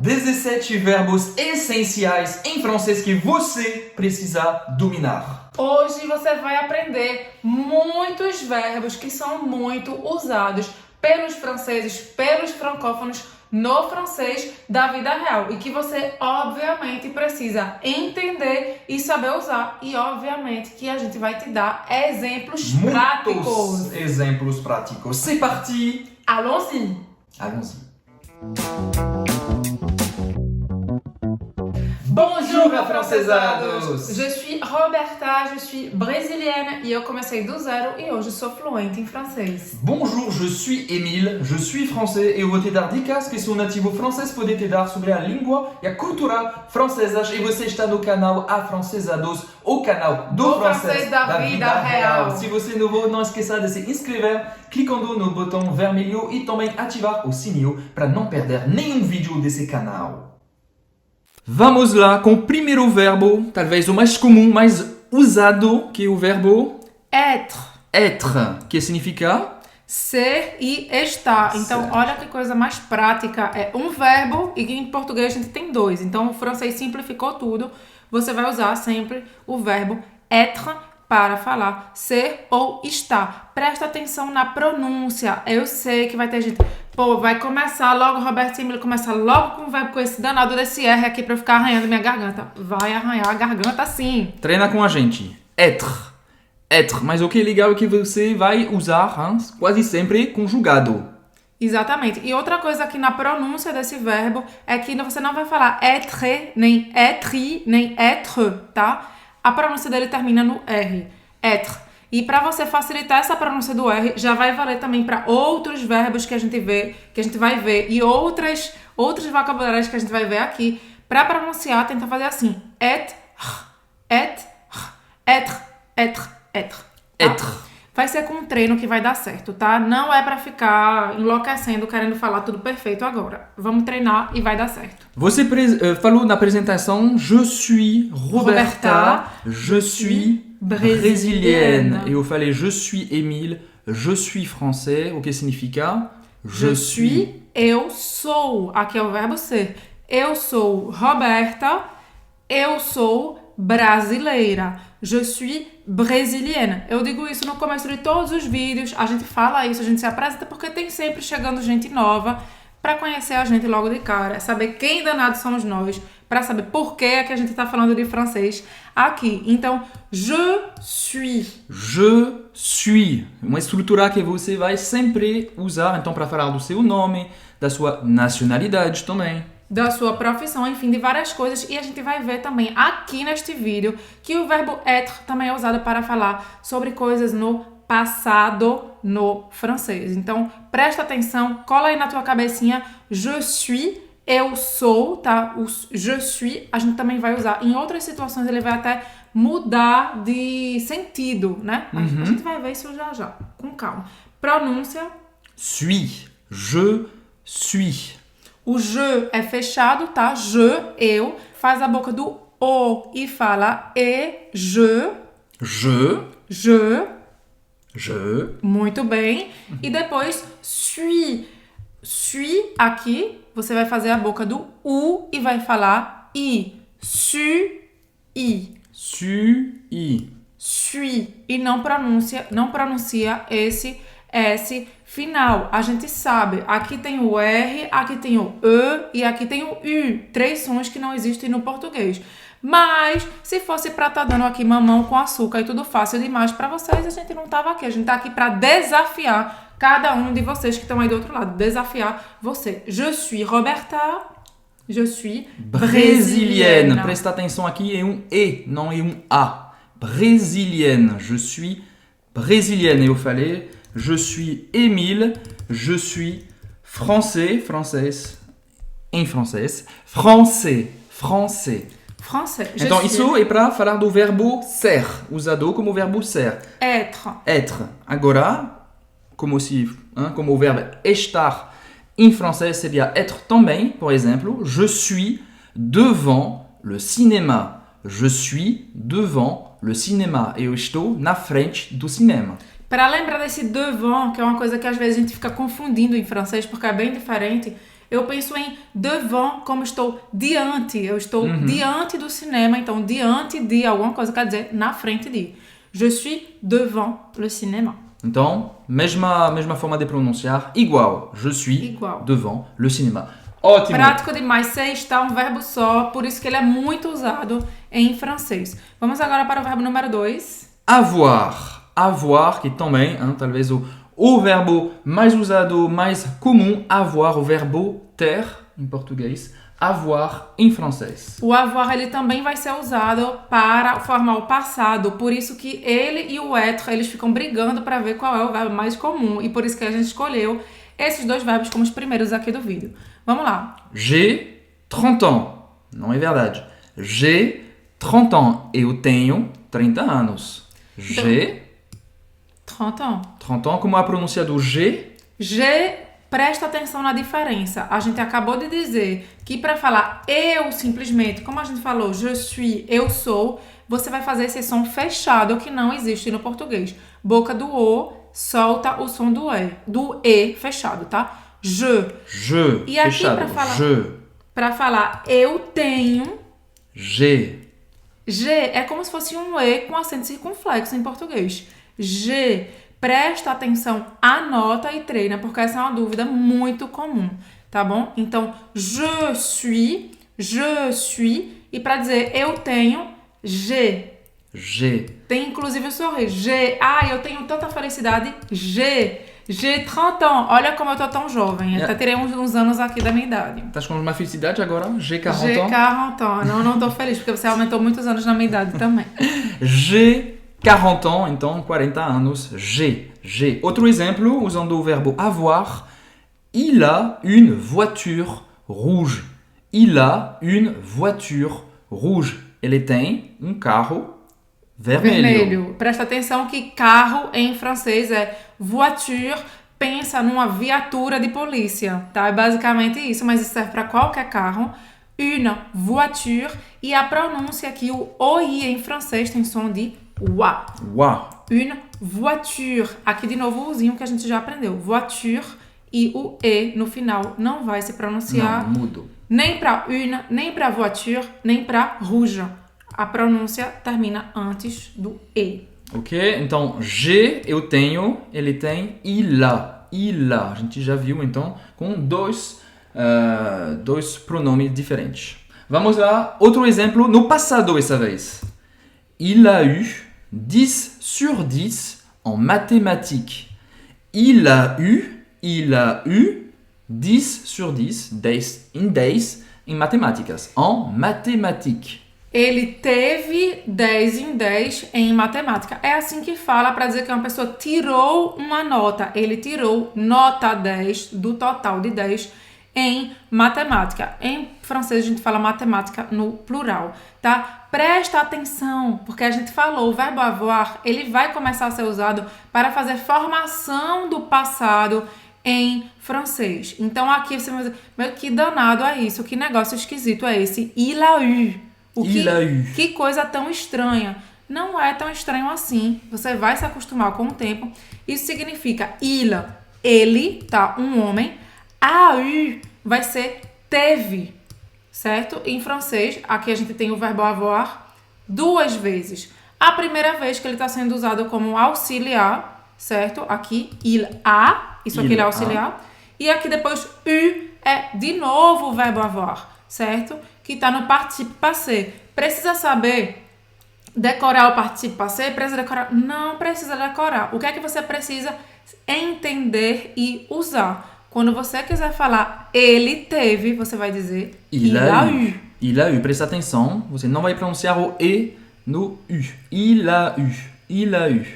17 verbos essenciais em francês que você precisa dominar. Hoje você vai aprender muitos verbos que são muito usados pelos franceses, pelos francófonos no francês da vida real e que você obviamente precisa entender e saber usar. E obviamente que a gente vai te dar exemplos práticos. Exemplos práticos. C'est parti! Allons-y! Allons-y. Bonjour, afrancesados! Je suis Roberta, je suis brésilienne e eu comecei do zero e hoje sou fluente em francês. Bonjour, je suis Émile, je suis français e eu vou te dar dicas que seu nativo francês pode te dar sobre a língua e a cultura francesas. E você está no canal Afrancesados, o canal do francês da vida real. Se você é novo, não esqueça de se inscrever clicando no botão vermelho e também ativar o sininho para não perder nenhum vídeo desse canal. Vamos lá com o primeiro verbo, talvez o mais comum, mais usado, que é o verbo Être. être, que significa Ser e estar. Então, Certo. olha que coisa mais prática. É um verbo e em português a gente tem dois. Então, o francês simplificou tudo. Você vai usar sempre o verbo être para falar ser ou estar. Presta atenção na pronúncia. Eu sei que vai ter gente... Pô, vai começar logo, Roberto e Emílio, começa logo com o verbo com esse danado desse R aqui pra eu ficar arranhando minha garganta. Vai arranhar a garganta sim. treina com a gente. Être. Être. Mas o que é legal é que você vai usar quase sempre conjugado. Exatamente. E outra coisa aqui na pronúncia desse verbo é que você não vai falar être, nem être, nem être, tá? A pronúncia dele termina no R. Être. E para você facilitar essa pronúncia do R, já vai valer também para outros verbos que a gente vai ver e outros vocabulários que a gente vai ver aqui. Para pronunciar, tenta fazer assim: être, être, être, être, être. Tá? Être. Vai ser com um treino que vai dar certo, tá? Não é para ficar enlouquecendo, querendo falar tudo perfeito agora. Vamos treinar e vai dar certo. Você falou na apresentação Je suis Roberta, je suis brésilienne. E eu falei Je suis Émile, je suis français, o que significa Eu sou. Aqui é o verbo ser. Eu sou Roberta, eu sou brasileira. Je suis brésilienne. Eu digo isso no começo de todos os vídeos. A gente fala isso, a gente se apresenta porque tem sempre chegando gente nova para conhecer a gente logo de cara, saber quem danado somos nós, para saber por que é que a gente tá falando de francês aqui. Então, je suis. Je suis. Uma estrutura que você vai sempre usar, então, para falar do seu nome, da sua nacionalidade também. Da sua profissão, enfim, de várias coisas. E a gente vai ver também aqui neste vídeo que o verbo être também é usado para falar sobre coisas no passado no francês. Então, presta atenção, cola aí na tua cabecinha, je suis, eu sou, tá? O je suis a gente também vai usar. Em outras situações ele vai até mudar de sentido, né? A gente vai ver isso já já, com calma. Pronúncia. Suis. Je suis. O je é fechado, tá? Je, eu. Faz a boca do O e fala e, je. Je. Je. Je. Muito bem. E depois, suis. Suis, aqui, você vai fazer a boca do U e vai falar I. Suis. Suis. Suis. E não pronuncia esse S final. A gente sabe, aqui tem o R, aqui tem o E e aqui tem o U. 3 sons que não existem no português. Mas, se fosse pra estar dando aqui mamão com açúcar e tudo fácil demais pra vocês, a gente não tava aqui. A gente tá aqui pra desafiar cada um de vocês que estão aí do outro lado. Desafiar você. Je suis Roberta. Je suis Brésilienne. Presta atenção aqui, é um E, não é um A. Brésilienne. Je suis brésilienne. Eu falei, je suis Émile, je suis français, française, em francês, français. Français. Então, isso é para falar do verbo ser, usado como verbo ser. Être. Être. Agora, como o verbo estar em francês seria être também, por exemplo, je suis devant le cinéma. Je suis devant le cinéma. Eu estou na frente do cinema. Para lembrar desse devant, que é uma coisa que às vezes a gente fica confundindo em francês, porque é bem diferente, Eu penso em devant, como estou diante. Eu estou diante do cinema, então diante de alguma coisa quer dizer na frente de. Je suis devant le cinéma. Então, mesma forma de pronunciar, igual. Je suis Igual. devant le cinéma. Ótimo. Prático demais, ser está um verbo só, por isso que ele é muito usado em francês. Vamos agora para o verbo número 2. Avoir. Avoir, que também, talvez o verbo mais usado, mais comum, avoir, o verbo ter, em português, avoir em francês. O avoir, ele também vai ser usado para formar o passado, por isso que ele e o être, eles ficam brigando para ver qual é o verbo mais comum, e por isso que a gente escolheu esses dois verbos como os primeiros aqui do vídeo. Vamos lá. J'ai 30 ans. Não é verdade. J'ai 30 ans. Eu tenho 30 anos. J'ai 30 ans. 30 ans. Como é a pronúncia do G? G, presta atenção na diferença. A gente acabou de dizer que para falar eu simplesmente, como a gente falou, je suis, eu sou, você vai fazer esse som fechado que não existe no português. Boca do O solta o som do E fechado, tá? Je. E aqui fechado. Para falar eu tenho, G. G é como se fosse um E com acento circunflexo em português. G. Presta atenção, anota e treina, porque essa é uma dúvida muito comum, tá bom? Então, je suis, e para dizer eu tenho, j'ai. Tem inclusive o sorriso. Eu tenho tanta felicidade, j'ai 30 ans. Olha como eu tô tão jovem. Até terei uns anos aqui da minha idade. Estás com uma felicidade agora? J'ai 40 ans. J'ai 40 ans. Não tô feliz, porque você aumentou muitos anos na minha idade também. J'ai 40 ans, então 40 anos. J'ai. Outro exemplo, usando o verbo avoir. Il a une voiture rouge. Il a une voiture rouge. Ele tem um carro vermelho. Presta atenção que carro em francês é voiture. Pensa numa viatura de polícia, tá? É basicamente isso, mas isso serve para qualquer carro. Une voiture. E a pronúncia aqui, o OI em francês tem som de wa. Une voiture. Aqui de novo o uzinho que a gente já aprendeu. Voiture e o E no final não vai se pronunciar. Não, mudo. Nem para une, nem para voiture, nem para rouge. A pronúncia termina antes do E. Ok? Então, j'ai, eu tenho, ele tem, il a. A gente já viu, então, com dois pronomes diferentes. Vamos lá, outro exemplo no passado essa vez. Il a eu 10 sur 10 en mathématiques. Il a eu 10 sur 10, 10 em matemáticas. En mathématiques. Ele teve 10 em 10 em matemática. É assim que fala para dizer que uma pessoa tirou uma nota. Ele tirou nota 10 do total de 10 em matemática. Em francês a gente fala matemática no plural, tá? Presta atenção, porque a gente falou, o verbo avoir, ele vai começar a ser usado para fazer formação do passado em francês. Então aqui você vai dizer, meu, que danado é isso, que negócio esquisito é esse? Il a eu. Que coisa tão estranha. Não é tão estranho assim. Você vai se acostumar com o tempo. Isso significa ele, tá? Um homem. A eu vai ser teve, certo? Em francês, aqui a gente tem o verbo avoir 2 vezes. A primeira vez que ele está sendo usado como auxiliar, certo? Aqui, il a, isso aqui ele é auxiliar. E aqui depois, é de novo o verbo avoir, certo? Que está no participe passé. Precisa saber decorar o participe passé? Precisa decorar? Não precisa decorar. O que é que você precisa entender e usar? Quando você quiser falar ele teve, você vai dizer il a eu. Il a eu. Presta atenção. Você não vai pronunciar o E no U. Il a eu. Il a eu.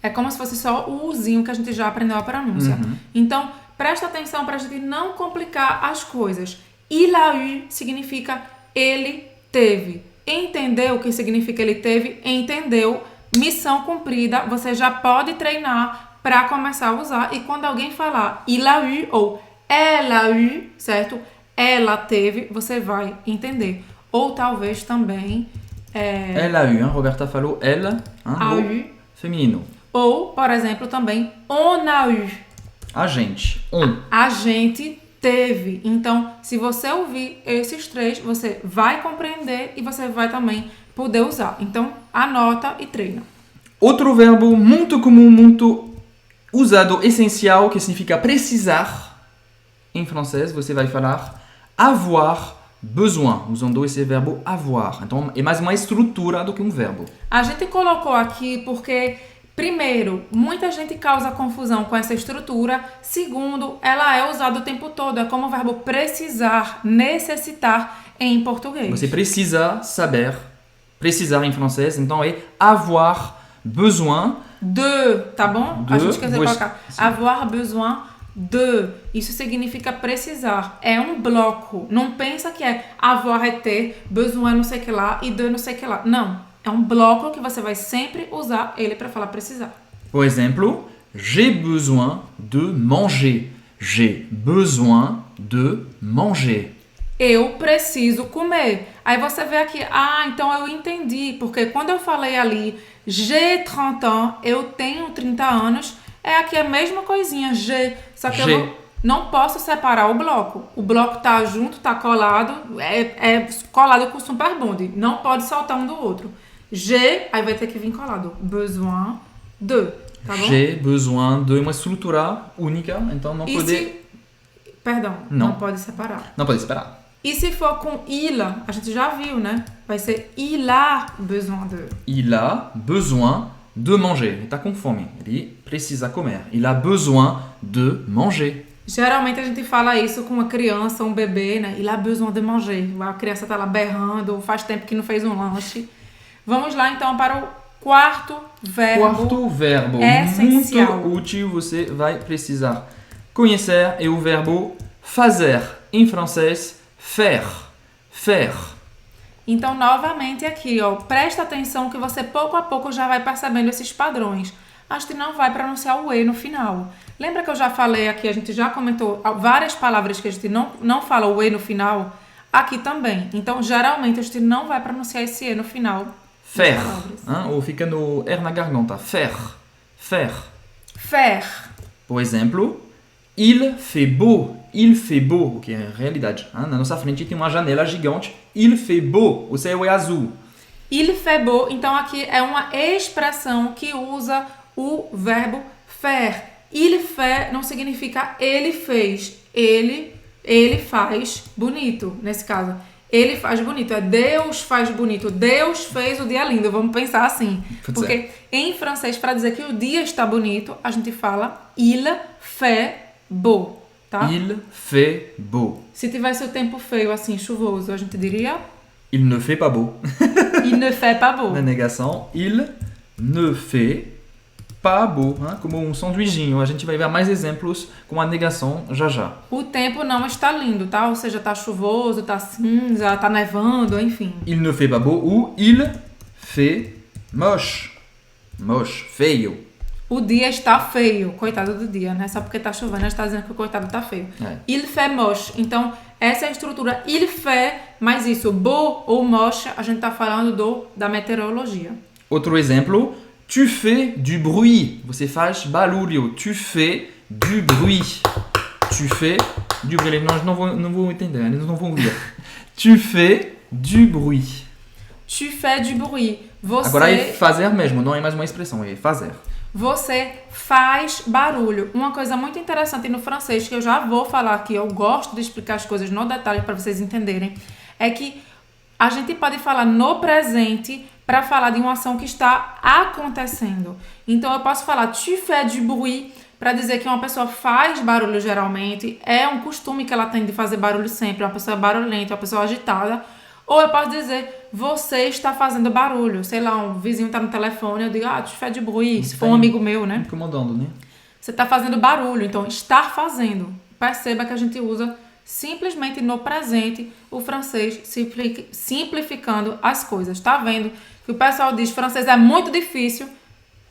É como se fosse só o Uzinho que a gente já aprendeu a pronúncia. Então, presta atenção para a gente não complicar as coisas. Il a eu significa ele teve. Entendeu o que significa ele teve? Entendeu. Missão cumprida. Você já pode treinar para começar a usar. E quando alguém falar il a eu ou ela a eu, certo? Ela teve, você vai entender. Ou talvez também... Ela a eu, hein? Roberta falou ela, a eu. Feminino. Ou, por exemplo, também on a eu. A gente. A gente teve. Então, se você ouvir esses três, você vai compreender e você vai também poder usar. Então, anota e treina. Outro verbo muito comum, muito usado, essencial, que significa precisar. Em francês, você vai falar avoir besoin, usando esse verbo avoir. Então, é mais uma estrutura do que um verbo. A gente colocou aqui porque, primeiro, muita gente causa confusão com essa estrutura. Segundo, ela é usada o tempo todo. É como o verbo precisar, necessitar em português. Você precisa saber. Precisar em francês, então é avoir besoin. De, tá bom? De, a gente esqueceu de colocar. sim. Avoir besoin de. Isso significa precisar. É um bloco. Não pensa que é avoir é ter, besoin não sei o que lá e de não sei o que lá. Não. É um bloco que você vai sempre usar ele para falar precisar. Por exemplo, j'ai besoin de manger. J'ai besoin de manger. Eu preciso comer. Aí você vê aqui, então eu entendi. Porque quando eu falei ali, j'ai 30 ans, eu tenho 30 anos, é aqui a mesma coisinha, j'ai. Só que J'ai. eu não posso separar o bloco. O bloco tá junto, tá colado, é colado com o super bonde. Não pode soltar um do outro. J'ai, aí vai ter que vir colado. Besoin de, tá bom? J'ai besoin de uma estrutura única, então não E pode... se... Perdão, Não. não pode separar. Não pode esperar. E se for com il, a gente já viu, né? Vai ser il a besoin de. Il a besoin de manger. Ele está com fome. Ele precisa comer. Il a besoin de manger. Geralmente a gente fala isso com uma criança, um bebê, né? Il a besoin de manger. A criança tá lá berrando, faz tempo que não fez um lanche. Vamos lá então para o quarto verbo. Quarto verbo essencial. muito útil, você vai precisar conhecer, é o verbo fazer. Em francês, faire. Faire. Então, novamente aqui, ó, presta atenção que você pouco a pouco já vai percebendo esses padrões. A gente não vai pronunciar o E no final. Lembra que eu já falei aqui, a gente já comentou várias palavras que a gente não fala o E no final? Aqui também. Então, geralmente, a gente não vai pronunciar esse E no final. Faire. palavras. Ou fica no R na garganta. Faire. Faire. Faire. Por exemplo, il fait beau. Il fait beau, o que é realidade. Na nossa frente tem uma janela gigante. Il fait beau. O céu é azul. Il fait beau. Então, aqui é uma expressão que usa o verbo faire. Il fait não significa ele fez. Ele faz bonito, nesse caso. Ele faz bonito. É Deus faz bonito. Deus fez o dia lindo. Vamos pensar assim. Pode Porque ser. em francês, para dizer que o dia está bonito, a gente fala il fait beau. Tá? Il fait beau. Se tivesse o tempo feio, assim, chuvoso, a gente diria Il ne fait pas beau. il ne fait pas beau. Na negação, il ne fait pas beau. Como um sanduichinho. A gente vai ver mais exemplos com a negação já já. O tempo não está lindo, tá? Ou seja, tá chuvoso, tá cinza, tá nevando, enfim. Il ne fait pas beau ou il fait moche. Moche, feio. O dia está feio. Coitado do dia, né? Só porque tá chovendo, a gente tá dizendo que o coitado tá feio. É. Il fait moche. Então, essa é a estrutura il fait, mas isso, beau ou moche, a gente tá falando da meteorologia. Outro exemplo, tu fais du bruit. Você faz barulho. Tu fais du bruit. Tu fais du bruit. Nós não vão entender, eles não vão ouvir. Tu fais du bruit. Tu fais du bruit. Você... Agora é fazer mesmo, não é mais uma expressão, é fazer. Você faz barulho. Uma coisa muito interessante no francês, que eu já vou falar aqui, eu gosto de explicar as coisas no detalhe para vocês entenderem, é que a gente pode falar no presente para falar de uma ação que está acontecendo. Então, eu posso falar tu fais du bruit para dizer que uma pessoa faz barulho geralmente, é um costume que ela tem de fazer barulho sempre, uma pessoa barulhenta, uma pessoa agitada. Ou eu posso dizer, você está fazendo barulho. Sei lá, um vizinho está no telefone, eu digo, tu faz de bruit. Se for um amigo meu, né? Incomodando, né? Você está fazendo barulho. Então, estar fazendo. Perceba que a gente usa simplesmente no presente o francês, simplificando as coisas. Tá vendo que o pessoal diz que francês é muito difícil.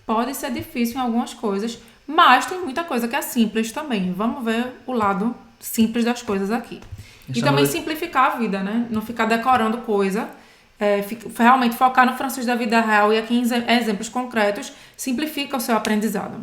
Pode ser difícil em algumas coisas, mas tem muita coisa que é simples também. Vamos ver o lado simples das coisas aqui. E também simplificar a vida, né? Não ficar decorando coisa. Realmente focar no francês da vida real e aqui em exemplos concretos simplifica o seu aprendizado.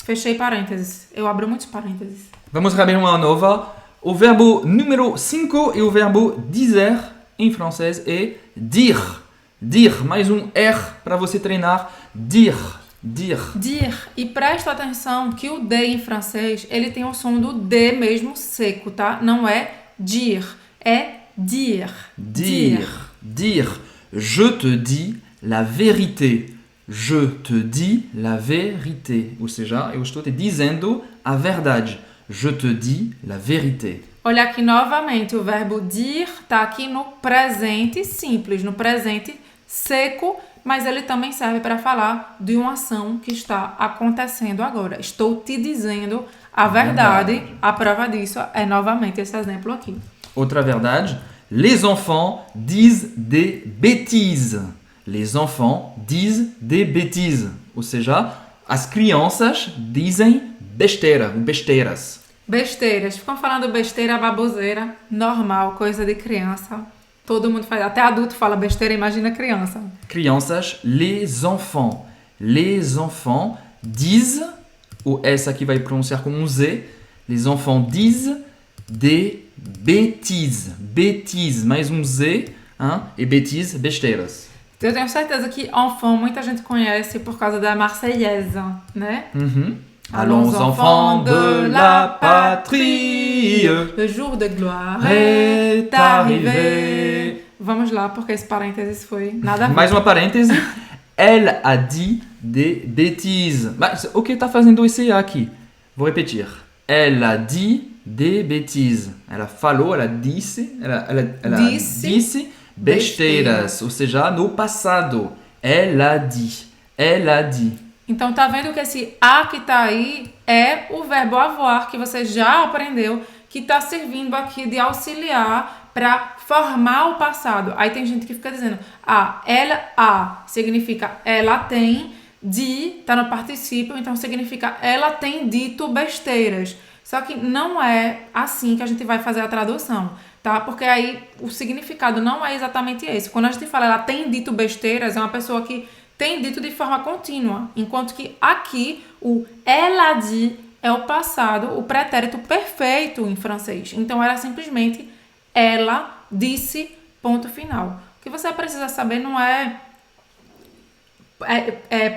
Fechei parênteses. Eu abro muitos parênteses. Vamos abrir uma nova. O verbo número 5 e o verbo dizer em francês é dire. Dire, mais um R para você treinar. Dire, dire. Dire. E presta atenção que o D em francês, ele tem o som do D mesmo seco, tá? Não é dire, é dire. Dire, dire. Je te dis la vérité. Je te dis la vérité. Ou seja, eu estou te dizendo a verdade. Je te dis la vérité. Olha aqui novamente, o verbo dire tá aqui no presente simples, no presente seco, mas ele também serve para falar de uma ação que está acontecendo agora. Estou te dizendo a verdade. A prova disso é novamente esse exemplo aqui. Outra verdade. Les enfants disent des bêtises. Les enfants disent des bêtises. Ou seja, as crianças dizem besteiras. Besteiras. Ficam falando besteira, baboseira, normal, coisa de criança. Todo mundo faz, até adulto fala besteira, imagina criança. Crianças, les enfants. Les enfants disent, o S aqui vai pronunciar com um Z. Les enfants disent des bêtises. Bêtises, mais um Z, hein? E bêtises, besteiras. Eu tenho certeza que enfant muita gente conhece por causa da Marseillaise, né? Allons enfants de la patrie, le jour de gloire est arrivé. Vamos lá, porque esse parênteses foi nada a ver. Mais uma parêntese. Elle a dit des bêtises. Mas o que está fazendo esse aqui? Vou repetir. Elle a dit des bêtises. Ela falou, ela disse disse besteiras. Ou seja, no passado. Elle a dit. Elle a dit. Então, tá vendo que esse a que tá aí é o verbo avoir, que você já aprendeu, que tá servindo aqui de auxiliar para formar o passado. Aí tem gente que fica dizendo, ela a significa ela tem, di tá no particípio, então significa ela tem dito besteiras. Só que não é assim que a gente vai fazer a tradução, tá? Porque aí o significado não é exatamente esse. Quando a gente fala ela tem dito besteiras, é uma pessoa que tem dito de forma contínua, enquanto que aqui o ela dit é o passado, o pretérito perfeito em francês. Então era simplesmente ela disse, ponto final. O que você precisa saber não é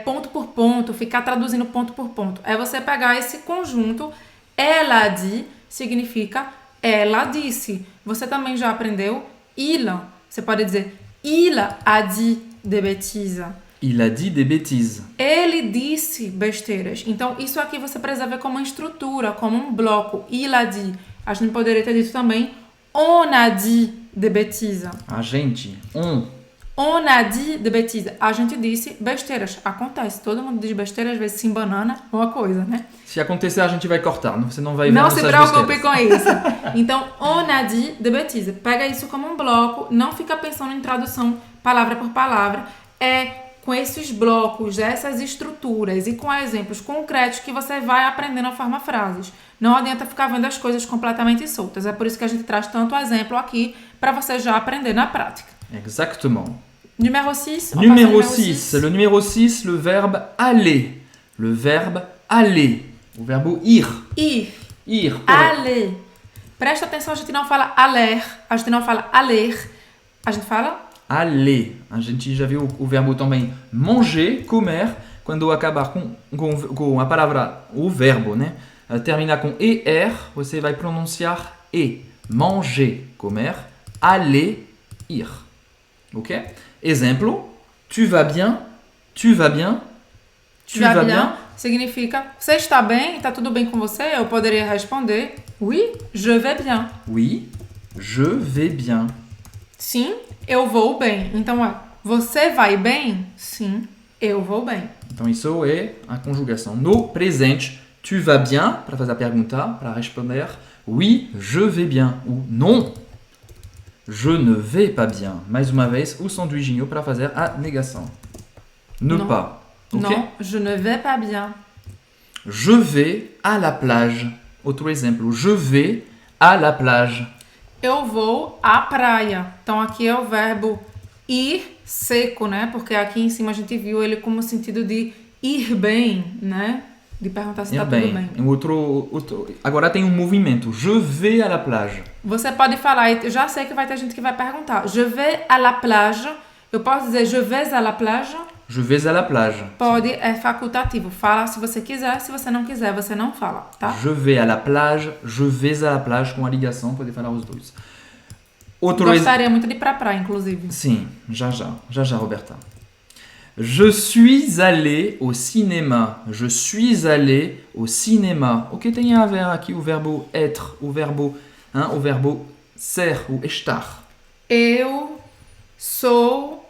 ponto por ponto, ficar traduzindo ponto por ponto. É você pegar esse conjunto, ela dit significa ela disse. Você também já aprendeu il. Você pode dizer il a dit des bêtises. Il a dit des bêtises. Ele disse besteiras. Então, isso aqui você precisa ver como uma estrutura, como um bloco. Il a dit. A gente poderia ter dito também on a dit des bêtises. A gente, On a dit des bêtises. A gente disse besteiras. Acontece. Todo mundo diz besteira, às vezes sim banana, uma coisa, né? Se acontecer, a gente vai cortar. Você não vai ver Não se preocupe besteiras. com isso. Então, on a dit des bêtises. Pega isso como um bloco. Não fica pensando em tradução palavra por palavra. Com esses blocos, essas estruturas e com exemplos concretos que você vai aprendendo a formar frases. Não adianta ficar vendo as coisas completamente soltas. É por isso que a gente traz tanto exemplo aqui para você já aprender na prática. Exactement. Numéro 6. Numéro 6. Le numéro 6, le verbe aller. Le verbe aller. O verbo ir. Ir. Ir. Aller. Presta atenção, a gente não fala aller, a gente não fala aller, a gente fala aller. A gente já viu o verbo também manger, comer, quando acabar com a palavra, o verbo, né? Terminar com ER, você vai pronunciar E. Manger, comer, aller, ir. Ok? Exemplo, tu vas bien, tu vas bien, tu vas bien. Significa, você está bem? Está tudo bem com você? Eu poderia responder, oui, je vais bien. Oui, je vais bien. Sim, eu vou bem. Então, você vai bem? Sim, eu vou bem. Então, isso é a conjugação. No presente, tu vas bien, para fazer a pergunta, para responder, oui, je vais bien, ou non, je ne vais pas bien. Mais uma vez, o sanduichinho para fazer a negação. Ne Non. pas. Okay? Non, je ne vais pas bien. Je vais à la plage. Outro exemplo, je vais à la plage. Eu vou à praia. Então, aqui é o verbo ir seco, né? Porque aqui em cima a gente viu ele como sentido de ir bem, né? de perguntar se Ir tá tudo bem. bem. Agora tem um movimento. Je vais à la plage. Você pode falar, eu já sei que vai ter gente que vai perguntar, je vais à la plage. Eu posso dizer je vais à la plage? Je vais à la plage. Pode, é facultativo. Fala se você quiser, se você não quiser, você não fala, tá? Je vais à la plage, je vais à la plage com a ligação, pode falar os dois. Outro Gostaria muito de ir pra praia, inclusive. Sim, já, Roberta. Je suis allé au cinéma. Je suis allé au cinéma. O que tem a ver aqui o verbo être, o verbo ser, o estar? Eu sou,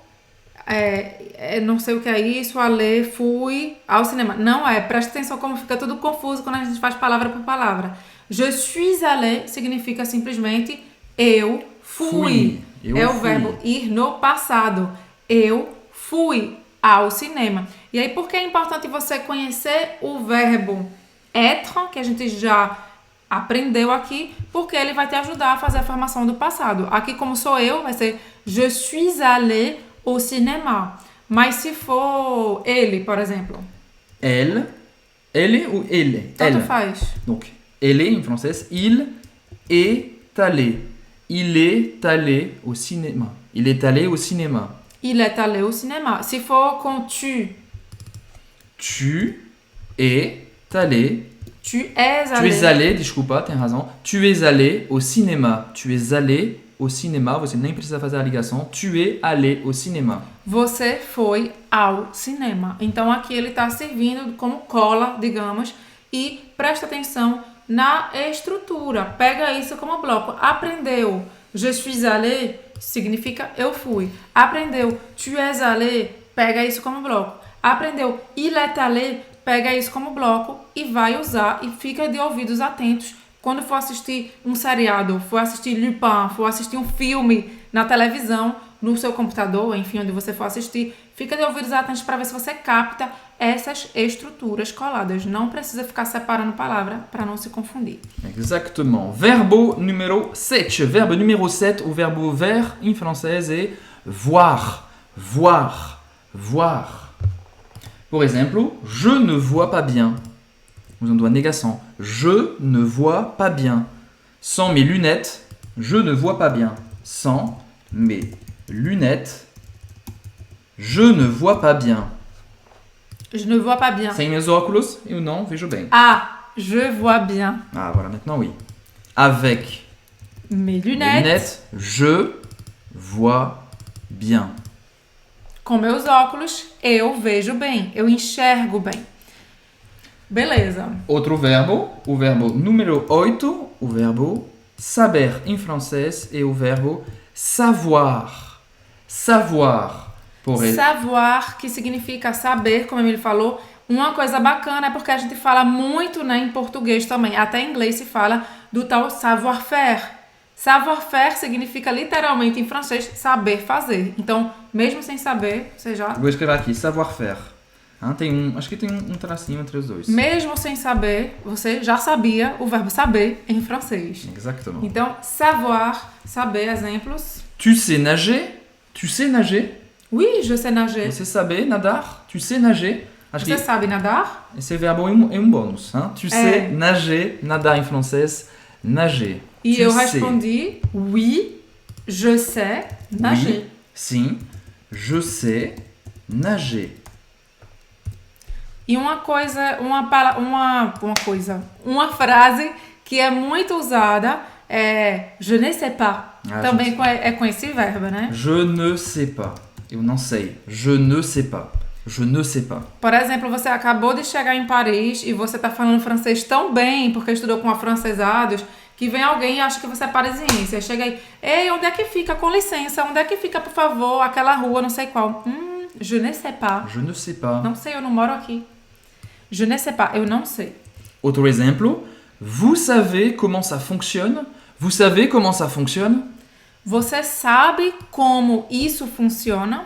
não sei o que é isso, ale, fui ao cinema. Não é, presta atenção como fica tudo confuso quando a gente faz palavra por palavra. Je suis allé significa simplesmente eu fui. Eu o fui. verbo ir no passado. Eu fui ao cinema. E aí, por que é importante você conhecer o verbo être, que a gente já aprendeu aqui, porque ele vai te ajudar a fazer a formação do passado. Aqui, como sou eu, vai ser je suis allé au cinéma. Mas se for ele, por exemplo. Elle ou ele? Tanto Elle. faz. Donc, elle em francês, il est allé. Il est allé au cinéma. Il est allé au cinéma. Il est allé au cinéma. Se for com tu. Tu es allé. Tu es Tu allé. es allé, desculpa, tem razão. Tu es allé au cinéma. Tu es allé au cinéma. Você nem precisa fazer a ligação. Tu es allé au cinéma. Você foi ao cinema. Então aqui ele está servindo como cola, digamos, e presta atenção na estrutura. Pega isso como bloco. Aprendeu. Je suis allé significa eu fui. Aprendeu. Tu es allé, pega isso como bloco. Aprendeu. Il est allé, pega isso como bloco e vai usar e fica de ouvidos atentos quando for assistir um seriado, for assistir Lupin, for assistir um filme na televisão, no seu computador, enfim, onde você for assistir, fica de ouvidos atentos para ver se você capta essas estruturas coladas. Não precisa ficar separando palavra para não se confundir. Exactement. Verbo numéro 7. Verbe numéro 7, o verbo ver em francês é voir. Voir. Voir. Por exemplo, je ne vois pas bien. Usando a negação. Je ne vois pas bien. Sans mes lunettes, je ne vois pas bien. Sans mes lunettes, je ne vois pas bien. Je ne vois pas bien. Sem meus óculos, eu não vejo bem. Ah, je vois bien. Ah, voilà, maintenant oui. Avec Mes mes lunettes. lunettes, je vois bien. Com meus óculos, eu vejo bem. Eu enxergo bem. Beleza. Outro verbo, o verbo número 8, o verbo saber em francês é o verbo savoir. Savoir. Por exemplo. Savoir, que significa saber, como a Emily falou. Uma coisa bacana é porque a gente fala muito, né, em português também. Até em inglês se fala do tal savoir-faire. Savoir-faire significa literalmente em francês saber fazer. Então, mesmo sem saber, você já... Vou escrever aqui, savoir-faire. Acho que tem um tracinho entre os dois. Mesmo sem saber, você já sabia o verbo saber em francês. Exactement. Então, savoir, saber, exemplos. Tu sais nager? Tu sais nager? Oui, je sais nager. Você sabe nadar? Tu sais nager? Acho Você que sabe nadar? esse verbo é um bônus. Tu sais nager, nadar em francês, nager. E tu eu sais. respondi, oui, je sais nager. Oui, sim, je sais nager. E uma frase que é muito usada é je ne sais pas. Também é com esse verbo, né? Je ne sais pas. Eu não sei. Je ne sais pas. Je ne sais pas. Por exemplo, você acabou de chegar em Paris e você tá falando francês tão bem, porque estudou com afrancesados, que vem alguém e acha que você é parisiense. Aí chega aí, ei, onde é que fica? Com licença, onde é que fica, por favor, aquela rua, não sei qual? Je ne sais pas. Je ne sais pas. Não sei, eu não moro aqui. Je ne sais pas, eu não sei. Outro exemplo. Vous savez comment ça fonctionne? Vous savez comment ça fonctionne? Você sabe como isso funciona?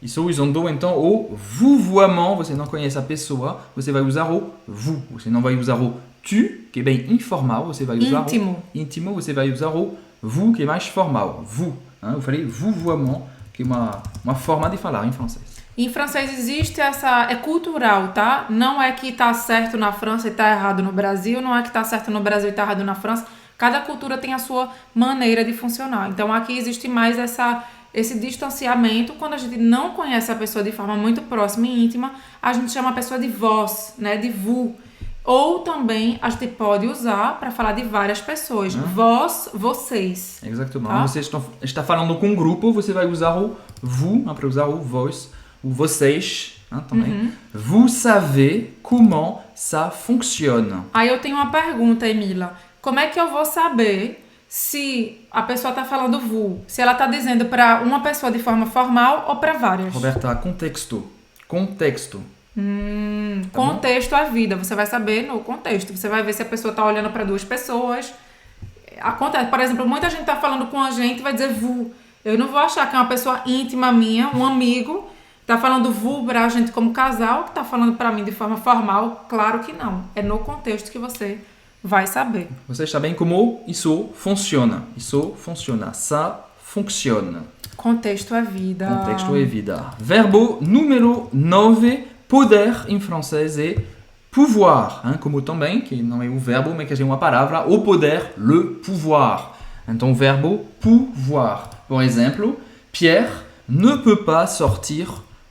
Isso usando então o vouvoiement. Você não conhece a pessoa, você vai usar o vous. Você não vai usar o tu, que é bem informal. Você vai usar íntimo. O íntimo. Você vai usar o vous, que é mais formal. Vous. Eu falei vouvoiement, que é uma forma de falar em francês. Em francês existe essa... É cultural, tá? Não é que tá certo na França e tá errado no Brasil. Não é que tá certo no Brasil e tá errado na França. Cada cultura tem a sua maneira de funcionar. Então, aqui existe mais esse distanciamento. Quando a gente não conhece a pessoa de forma muito próxima e íntima, a gente chama a pessoa de vós, né? De vous. Ou também a gente pode usar para falar de várias pessoas. Vós, vocês. Exatamente. Tá? Você está falando com um grupo, você vai usar o vous, para usar o vós, o vocês, também. Vous savez comment ça fonctionne. Aí eu tenho uma pergunta, Emila. Como é que eu vou saber se a pessoa está falando vous? Se ela está dizendo para uma pessoa de forma formal ou para várias? Roberta, contexto. Contexto. Contexto é vida. Você vai saber no contexto. Você vai ver se a pessoa está olhando para duas pessoas. Acontece, por exemplo, muita gente está falando com a gente e vai dizer vous. Eu não vou achar que é uma pessoa íntima minha, um amigo, está falando vous para a gente como casal, que está falando para mim de forma formal. Claro que não. É no contexto que você vai saber. Você está bem como isso funciona. Isso funciona. Ça fonctionne. Contexto é vida. Contexto é vida. Verbo número 9, poder em francês é pouvoir. Como também, que não é um verbo, mas que é uma palavra. O poder, le pouvoir. Então, o verbo pouvoir. Por exemplo, Pierre ne peut pas sortir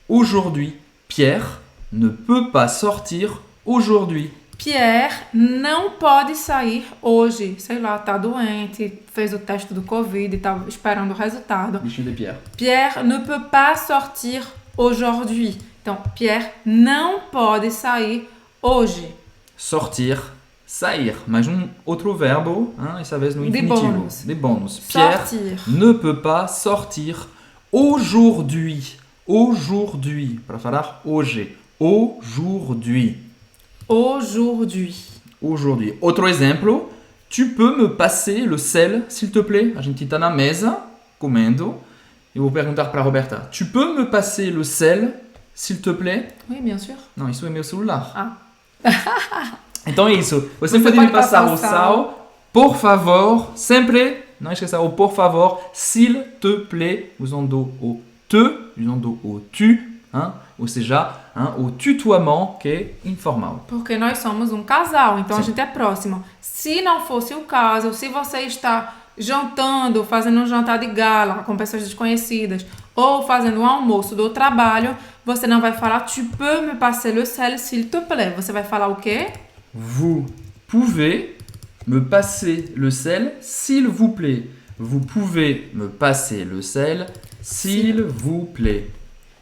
aujourd'hui. Pierre ne peut pas sortir aujourd'hui. Pierre não pode sair hoje. Sei lá, tá doente, fez o teste do Covid e tá esperando o resultado. Bichinho de Pierre. Pierre ne peut pas sortir aujourd'hui. Então, Pierre não pode sair hoje. Sortir, sair. Mais um outro verbo, essa vez no infinitivo. De bônus. Pierre Sortir. ne peut pas sortir aujourd'hui. Aujourd'hui. Para falar hoje. Aujourd'hui. Aujourd'hui. Aujourd'hui. Outro exemplo. Tu peux me passer le sel, s'il te plaît? A gente está na mesa, comendo. Eu vou perguntar para a Roberta. Tu peux me passer le sel, s'il te plaît? Oui, bien sûr. Não, isso é meu celular. Ah. Então é isso. Você Você pode me pode passar passar o o sal, por favor, sempre. Não esqueça o por favor, s'il te plaît, usando o te, usando o tu, ou seja, o tutoiement que é informal. Porque nós somos um casal, então Sim. a gente é próximo. Se não fosse o caso, se você está jantando, fazendo um jantar de gala com pessoas desconhecidas, ou fazendo um almoço do trabalho, você não vai falar tu peux me passer le sel, s'il te plaît. Você vai falar o quê? Vous pouvez me passer le sel, s'il vous plaît. Vous pouvez me passer le sel, s'il vous plaît.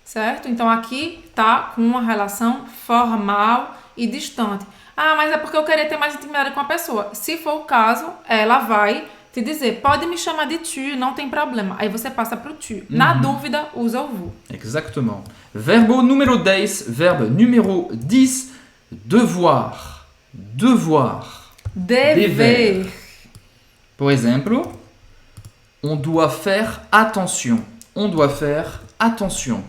Certo? Então aqui tá com uma relação formal e distante. Ah, mas é porque eu queria ter mais intimidade com a pessoa. Se for o caso, ela vai te dizer, pode me chamar de tu, não tem problema. Aí você passa pro tu. Na dúvida, usa o vous. Exactement. Verbo numéro 10, verbe numéro 10, devoir. Devoir. Dever. Por exemplo, on doit faire attention. On doit faire attention.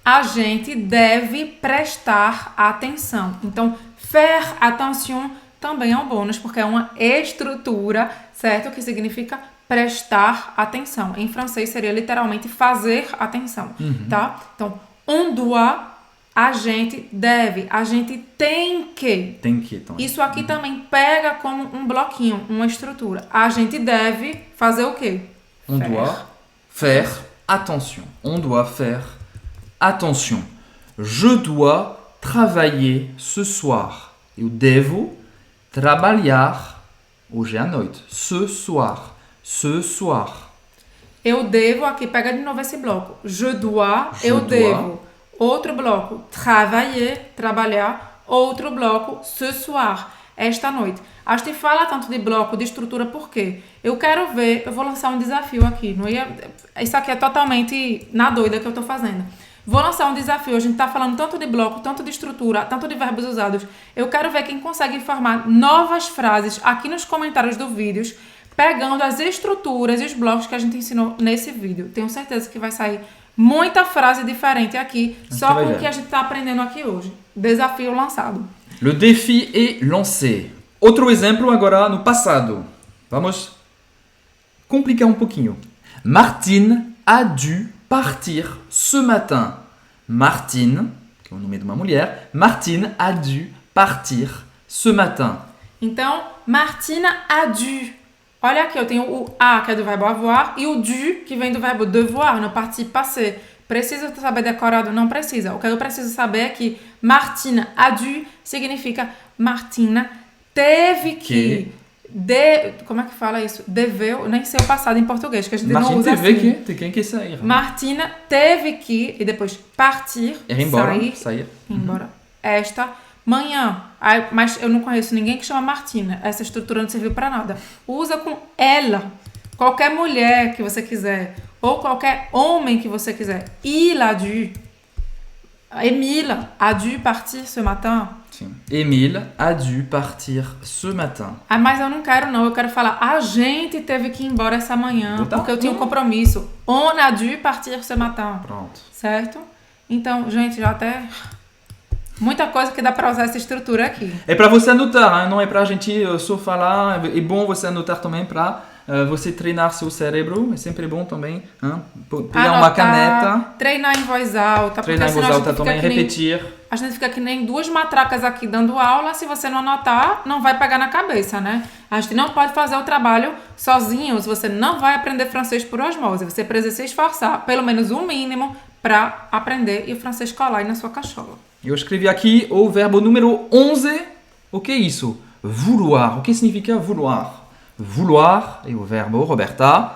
A gente deve prestar atenção. Então, faire attention também é um bônus, porque é uma estrutura, certo? Que significa prestar atenção. Em francês seria literalmente fazer atenção, tá? Então, on doit, a gente deve, a gente tem que. Tem que, então. Isso aqui também pega como um bloquinho, uma estrutura. A gente deve fazer o quê? On doit faire attention. On doit faire attention. Je dois travailler ce soir. Eu devo trabalhar hoje à noite. Ce soir. Ce soir. Eu devo, aqui pega de novo esse bloco. Je dois, Je eu dois. devo. Outro bloco, travailler, trabalhar. Outro bloco, ce soir, esta noite. A gente fala tanto de bloco, de estrutura, por quê? Eu quero ver, eu vou lançar um desafio aqui. Isso aqui é totalmente na doida que eu tô fazendo. Vou lançar um desafio, a gente tá falando tanto de bloco, tanto de estrutura, tanto de verbos usados. Eu quero ver quem consegue formar novas frases aqui nos comentários do vídeo, pegando as estruturas e os blocos que a gente ensinou nesse vídeo. Tenho certeza que vai sair muita frase diferente aqui, só com o que a gente tá aprendendo aqui hoje. Desafio lançado. Le défi est lancé. Outro exemplo agora no passado. Vamos complicar um pouquinho. Martine a dû partir ce matin. Martine, que é o nome de uma mulher, Martine a dû partir ce matin. Então, Martina a dû. Olha aqui, eu tenho o a, que é do verbo avoir, e o dû, que vem do verbo devoir, no participe passé. Precisa saber decorado? Não precisa. O que eu preciso saber é que Martina a dû significa Martina teve que. Como é que fala isso? Deveu, nem sei o passado em português, que a gente Martine não usa teve assim. que, tem que sair. Martina teve que, e depois partir, Ir embora, sair. sair. Embora. Esta manhã. Mas eu não conheço ninguém que chama Martina. Essa estrutura não serviu para nada. Usa com ela. Qualquer mulher que você quiser. Ou qualquer homem que você quiser. Il a dû. Émile a dû partir ce matin. Sim. Émile a dû partir ce matin. Ah, mas eu não quero não. Eu quero falar a gente teve que ir embora essa manhã. Porque eu tinha um compromisso. On a dû partir ce matin. Pronto. Certo? Então, gente, já até... Muita coisa que dá para usar essa estrutura aqui. É para você anotar, hein? Não é para a gente só falar. É bom você anotar também para você treinar seu cérebro. É sempre bom também. Hein? Pegar uma caneta. Treinar em voz alta. Treinar em voz alta também, repetir. A gente fica que nem duas matracas aqui dando aula. Se você não anotar, não vai pegar na cabeça, né? A gente não pode fazer o trabalho sozinho. Você não vai aprender francês por osmose. Você precisa se esforçar, pelo menos o mínimo, para aprender e o francês colar aí na sua cachola. Eu escrevi aqui o verbo número 11. O que é isso? Vouloir. O que significa vouloir? Vouloir é o verbo, Roberta.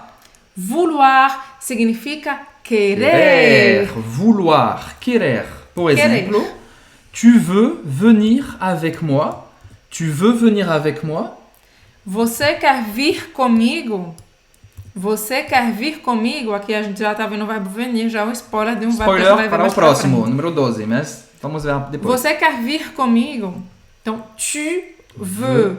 Vouloir significa querer. Vouloir, querer. Por exemplo, tu veux venir avec moi? Tu veux venir avec moi? Você quer vir comigo? Você quer vir comigo? Aqui a gente já tá vendo o verbo venir, já é um spoiler de um verbo que a gente vai ver para mais o próximo, pra frente. número 12, mas vamos ver depois. Você quer vir comigo? Então, tu veux.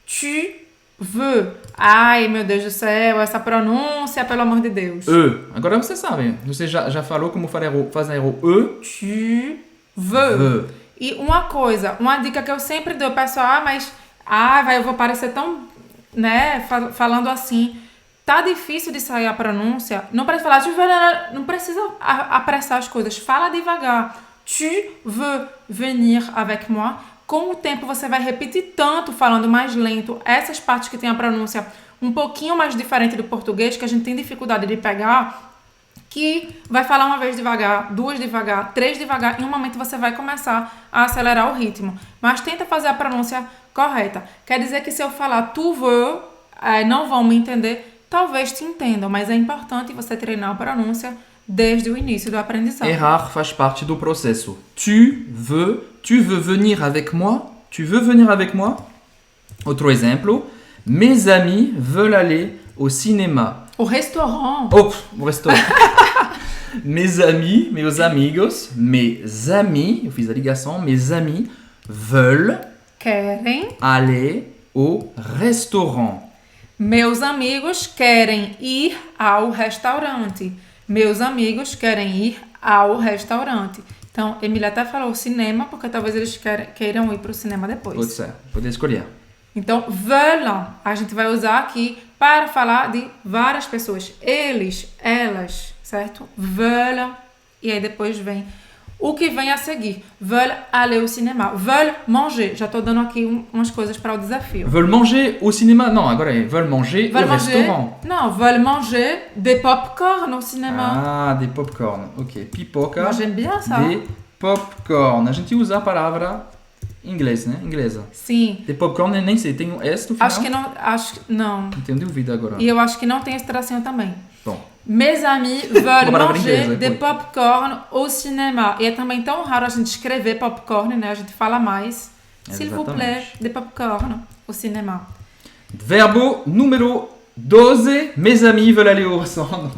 Tu veux. Ai, meu Deus do céu, essa pronúncia, pelo amor de Deus. Agora você sabe. Você já falou como fazer o E. Tu veux. E uma dica que eu sempre dou, pessoal, eu vou parecer tão, né, falando assim. Tá difícil de sair a pronúncia. Não precisa falar, não precisa apressar as coisas. Fala devagar. Tu veux venir avec moi? Com o tempo você vai repetir tanto, falando mais lento, essas partes que tem a pronúncia um pouquinho mais diferente do português, que a gente tem dificuldade de pegar, que vai falar uma vez devagar, duas devagar, três devagar, e em um momento você vai começar a acelerar o ritmo. Mas tenta fazer a pronúncia correta. Quer dizer que se eu falar tu veux, não vão me entender. Talvez te entendam, mas é importante você treinar a pronúncia desde o início do aprendizado. Errar faz parte do processo. Tu veux venir avec moi? Tu veux venir avec moi? Outro exemplo. Mes amis veulent aller au cinéma. O restaurant. O restaurant. Meus amigos, eu fiz a ligação, mes amis veulent Querem. aller au restaurant. Meus amigos querem ir ao restaurante. Meus amigos querem ir ao restaurante. Então, Emília até falou cinema, porque talvez eles queiram ir para o cinema depois. Pode ser, pode escolher. Então, veulent, a gente vai usar aqui para falar de várias pessoas. Eles, elas, certo? Veulent, e aí depois vem o que vem a seguir. Veulent aller au cinéma. Veulent manger. Já estou dando aqui umas coisas para o desafio. Veulent manger au cinéma? Não, agora é veulent manger au restaurant. Não, veulent manger des popcorn au cinéma. Ah, des popcorn. Ok, pipoca. Moi, j'aime bien ça. Des popcorn. A gente usa a palavra inglês, né? Inglesa. Sim. Des popcorn, nem sei, tem um S no final? Acho que não. Não tenho dúvida agora. E eu acho que não tem esse tracinho também. Bom. Mes amis veulent manger inglesa, des popcorn au cinéma. E é também tão raro a gente escrever popcorn, né? A gente fala mais. S'il vous plaît, des popcorn au cinéma. Verbo número 12. Mes amis veulent aller au restaurant.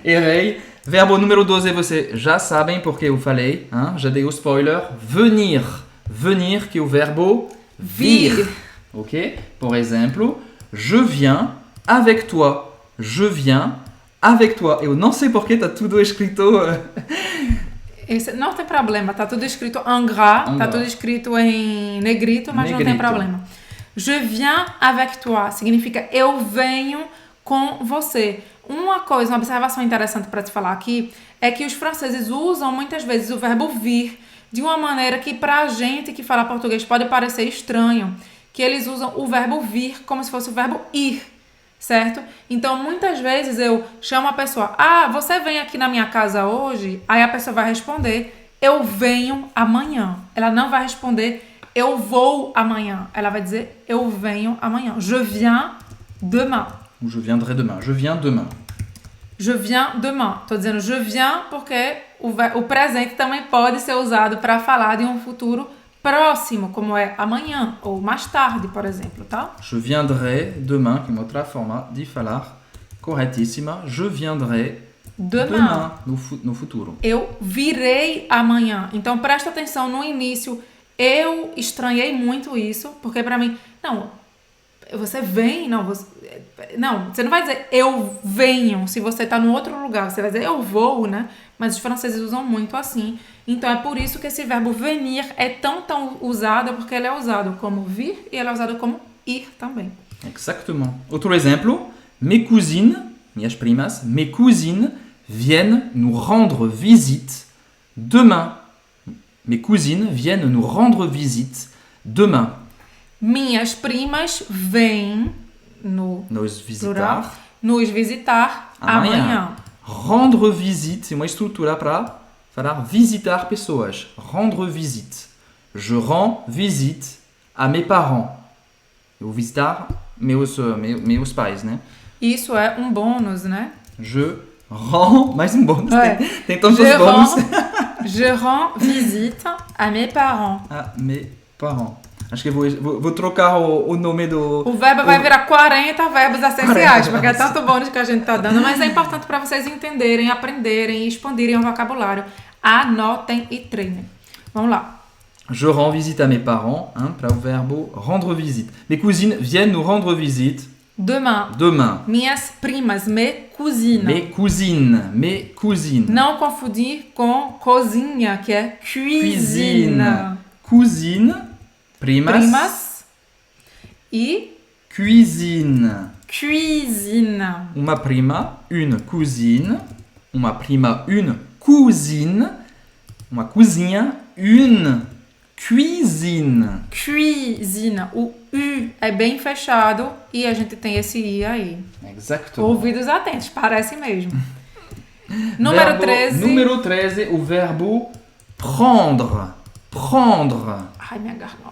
Errei. Verbo número 12, você já sabem porque eu falei. Hein? Já dei o spoiler. Venir. Venir, que é o verbo vir. Ok? Por exemplo, je viens avec toi. Je viens avec toi. Eu não sei porque tá tudo escrito... Não tem problema, tá tudo escrito en gras, tá tudo escrito em negrito, mas não tem problema. Je viens avec toi significa eu venho com você. uma observação interessante para te falar aqui é que os franceses usam muitas vezes o verbo vir de uma maneira que pra gente que fala português pode parecer estranho, que eles usam o verbo vir como se fosse o verbo ir, certo? Então, muitas vezes eu chamo a pessoa, você vem aqui na minha casa hoje? Aí a pessoa vai responder, eu venho amanhã. Ela não vai responder, eu vou amanhã. Ela vai dizer, eu venho amanhã. Je viens demain. Ou je viendrai demain. Je viens demain. Je viens demain. Tô dizendo je viens porque o presente também pode ser usado para falar de um futuro próximo, como é amanhã ou mais tarde, por exemplo, tá? Je viendrai demain, que é uma outra forma de falar corretíssima. Je viendrai demain no futuro. Eu virei amanhã. Então presta atenção no início. Eu estranhei muito isso, porque para mim, você vem, você não vai dizer eu venho se você tá no outro lugar, você vai dizer eu vou, né? Mas os franceses usam muito assim. Então é por isso que esse verbo venir é tão usado, porque ele é usado como vir e ele é usado como ir também. Exactement. Outro exemplo, mes cousines, minhas primas, mes cousines viennent nous rendre visite demain. Mes cousines viennent nous rendre visite demain. Minhas primas vêm nos visitar, plural, nos visitar amanhã. Rendre visite é uma estrutura para falar visitar pessoas. Rendre visite. Je rends visite à mes parents. Eu vou visitar meus pais, né? Isso é um bônus, né? Je rends... Mais um bônus. Ouais. Tem tantos bônus. Je rends visite à mes parents. À mes parents. Acho que eu vou trocar o nome do... O verbo vai virar 40 verbos essenciais, porque é tanto bônus que a gente tá dando, mas é importante para vocês entenderem, aprenderem e expandirem o vocabulário. Anotem e treinem. Vamos lá. Je rends visite à mes parents, para o verbo rendre visite. Mes cousines viennent nous rendre visite demain. Minhas primas, mes cousines. Mes cousines. Não confundir com cozinha, que é cuisine. Cousine, primas e cuisine. Uma prima, une cousine. Uma prima, une cousine. Uma cozinha, une cuisine. O U é bem fechado e a gente tem esse I aí. Exato. Ouvidos atentos, parece mesmo. Número 13. Número 13, o verbo prendre. Ai, minha garganta.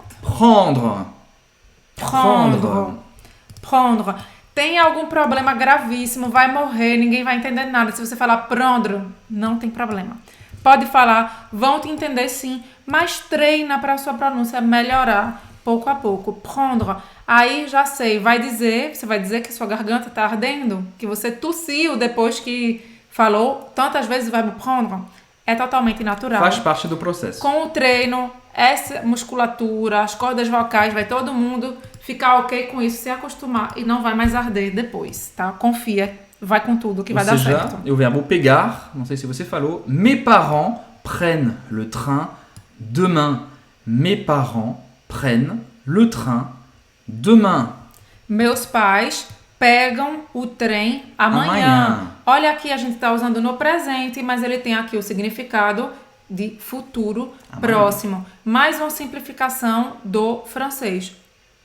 Prendre. Tem algum problema gravíssimo, vai morrer, ninguém vai entender nada. Se você falar prendre, não tem problema. Pode falar, vão te entender sim, mas treina para a sua pronúncia melhorar pouco a pouco. Prendre. Aí já sei, você vai dizer que sua garganta está ardendo, que você tossiu depois que falou tantas vezes o verbo prendre. É totalmente natural. Faz parte do processo. Com o treino, essa musculatura, as cordas vocais, vai todo mundo ficar ok com isso, se acostumar e não vai mais arder depois, tá? Confia, vai com tudo que vai dar certo. E o verbo pegar, não sei se você falou, mes parents prennent le train demain. Mes parents prennent le train demain. Meus pais pegam o trem amanhã. Olha aqui, a gente está usando no presente, mas ele tem aqui o significado de futuro próximo. Mais uma simplificação do francês.